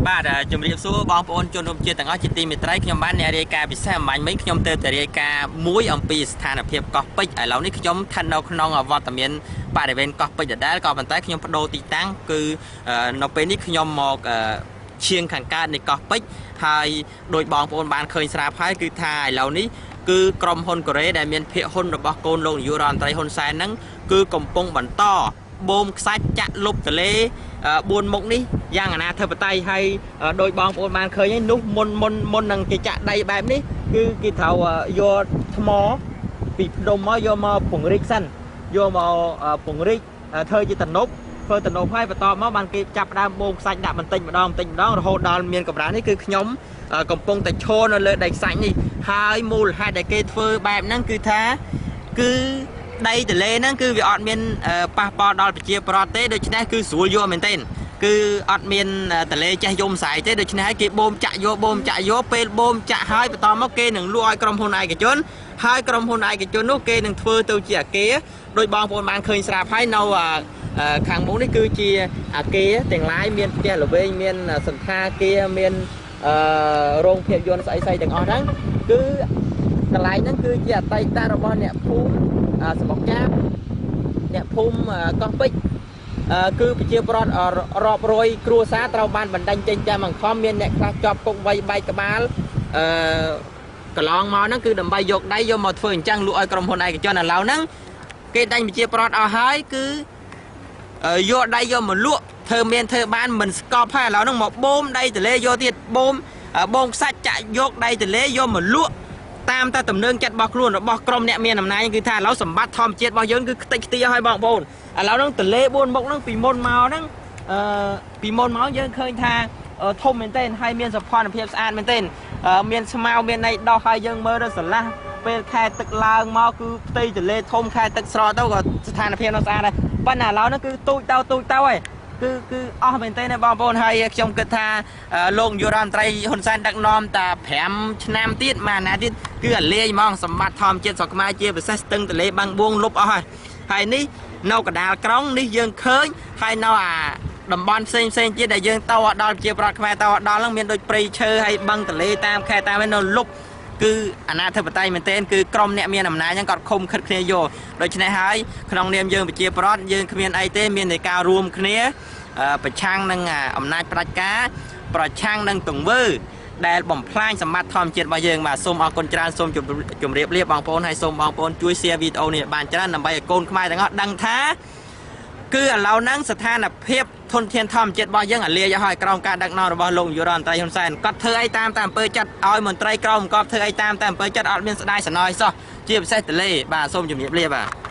បាទជំរាបសួរបងប្អូនជនរួមជាតិទាំងអស់ជាទីមេត្រីខ្ញុំបានអ្នករាយការណ៍ពិសេសអំបញ្ញមិញខ្ញុំទៅរាយការណ៍មួយអំពីស្ថានភាពកោះពេជ្រឥឡូវនេះខ្ញុំស្ថិតនៅក្នុងវត្តមានបរិវេណកោះពេជ្រដដែលក៏ប៉ុន្តែខ្ញុំបដូរទីតាំងគឺនៅពេលនេះខ្ញុំមកឈៀងខាងកើតនៃកោះពេជ្រហើយដោយបងប្អូនបានឃើញស្រាប់ហើយគឺថាឥឡូវនេះគឺក្រុមហ៊ុនកូរ៉េដែលមានភាគហ៊ុនរបស់កូនលោកនាយករដ្ឋមន្ត្រីហ៊ុនសែនហ្នឹងគឺកំពុងបន្តបូមខ្សាច់ចាក់លុបទលេ4មុខនេះយ៉ាងអនាធិបតេយ្យហើយដោយបងប្អូនបានឃើញហ្នឹងនោះមុននឹងគេចាក់ដីបែបនេះគឺគេត្រូវយកថ្មពីភ្នំមកយកមកពង្រីកសិនយកមកពង្រីកធ្វើជាទំនប់ធ្វើទំនប់ហើយបន្តមកបានគេចាប់ដើមបូមខ្សាច់ដាក់បន្តិចម្ដងរហូតដល់មានកម្រាស់នេះគឺខ្ញុំកំពុងតែឈរនៅលើដីខ្សាច់នេះហើយមូលហេតុដែលគេធ្វើបែបហ្នឹងគឺថាគឺដីទលេហ្នឹងគឺវាអត់មានប៉ះពាល់ដល់ប្រជាពលរដ្ឋទេដូច្នេះគឺស្រួលយកមែនទែនគឺអត់មានទលេចេះយំស្រាយទេដូច្នេះហើយគេបូមចាក់យកពេលបូមចាក់ហើយបន្តមកគេនឹងលក់ឲ្យក្រុមហ៊ុនឯកជនហើយក្រុមហ៊ុនឯកជននោះគេនឹងធ្វើទៅជាអគារដោយបងប្អូនបានឃើញស្រាប់ហើយនៅខាងមុខនេះគឺជាអគារទាំងឡាយមានផ្ទះល្វែងមានសន្តាគារមានរោងភាពយន្តស្អីទាំងអស់ហ្នឹងគឺកន្លែងហ្នឹងគឺជាអតីតរបស់អ្នកភូមិស្មុកចាបអ្នកភូមិកោះពេជ្រគឺប្រជាពលរដ្ឋរាប់រយគ្រួសារត្រូវបានបណ្ដេញចេញតាមបង្ខំមានអ្នកខ្លះជាប់គុកវ័យបែកក្បាលកន្លងមកហ្នឹងគឺដើម្បីយកដៃយកមកធ្វើអញ្ចឹងលក់ឲ្យក្រុមហ៊ុនឯកជនឥឡូវហ្នឹងគេដេញប្រជាពលរដ្ឋអស់ហើយគឺយកដៃយកមកលក់ធ្វើមានធ្វើបានមិនស្កប់ហើយឥឡូវហ្នឹងមកបូមដៃទលេយកទៀតបូមខ្សាច់ចាក់យកដៃទលេយកមកលក់តាមតែទំនឹងចិត្តរបស់ខ្លួនរបស់ក្រុមអ្នកមានអំណាចគឺថាឥឡូវសម្បត្តិធម្មជាតិរបស់យើងគឺខ្ទេចខ្ទីឲ្យបងប្អូនឥឡូវហ្នឹងទលេ4មុខហ្នឹងពីមុនមកហ្នឹងយើងឃើញថាធំមែនទែនហើយមានសោភ័ណភាពស្អាតមែនទែនមានស្មៅមានន័យដោះហើយយើងមើលទៅស្រឡះពេលខែទឹកឡើងមកគឺផ្ទៃទលេធំខែទឹកស្រកទៅក៏ស្ថានភាពnóស្អាតដែរប៉ុន្តែឥឡូវហ្នឹងគឺទូចទៅហើយគឺអស់មែនទែនបងប្អូនហើយខ្ញុំគិតថាលោកនាយករដ្ឋមន្ត្រីហ៊ុនសែនដឹកនាំតែ5ឆ្នាំទៀតមួយអាណត្តិទៀតគឺអាលាយហ្មងសម្បត្តិធម្មជាតិស្រុកខ្មែរជាពិសេសស្ទឹងទលេបាំងបួងលុបអស់ហើយនេះនៅកណ្ដាលក្រុងនេះយើងឃើញហើយនៅតំបន់ផ្សេងទៀតដែលយើងទៅអត់ដល់ជាប្រដ្ឋខ្មែរទៅអត់ដល់ហ្នឹងមានដូចព្រៃឈើហើយបឹងទលេតាមខេត្តតាមនៅលុបគឺអាណាធិបតេយ្យមែនទែនគឺក្រុមអ្នកមានអំណាចហ្នឹងគាត់ខុំខិតគ្នាយកដូច្នេះហើយក្នុងនាមយើងប្រជាប្រដ្ឋយើងគ្មានអីទេមានតែការរួមគ្នាប្រឆាំងនឹងអំណាចផ្ដាច់ការប្រឆាំងនឹងទង្វើដែលបំផ្លាញសម្បត្តិធម្មជាតិរបស់យើងបាទសូមអរគុណច្រើនសូមជម្រាបលាបងប្អូនហើយសូមបងប្អូនជួយ share វីដេអូនេះបានច្រើនដើម្បីឲ្យកូនខ្មែរទាំងអស់ដឹងថាគឺឥឡូវហ្នឹងស្ថានភាពធនធានធម្មជាតិរបស់យើងអាលាយឲ្យក្រោមការដឹកនាំរបស់លោកនាយករដ្ឋមន្ត្រីហ៊ុនសែនគាត់ធ្វើអីតាមអំពើចិត្តឲ្យមន្ត្រីក្រមបង្គាប់ធ្វើអីតាមអំពើចិត្តអត់មានស្ដាយស្រណោយសោះជាពិសេសទលេបាទសូមជម្រាបលាបាទ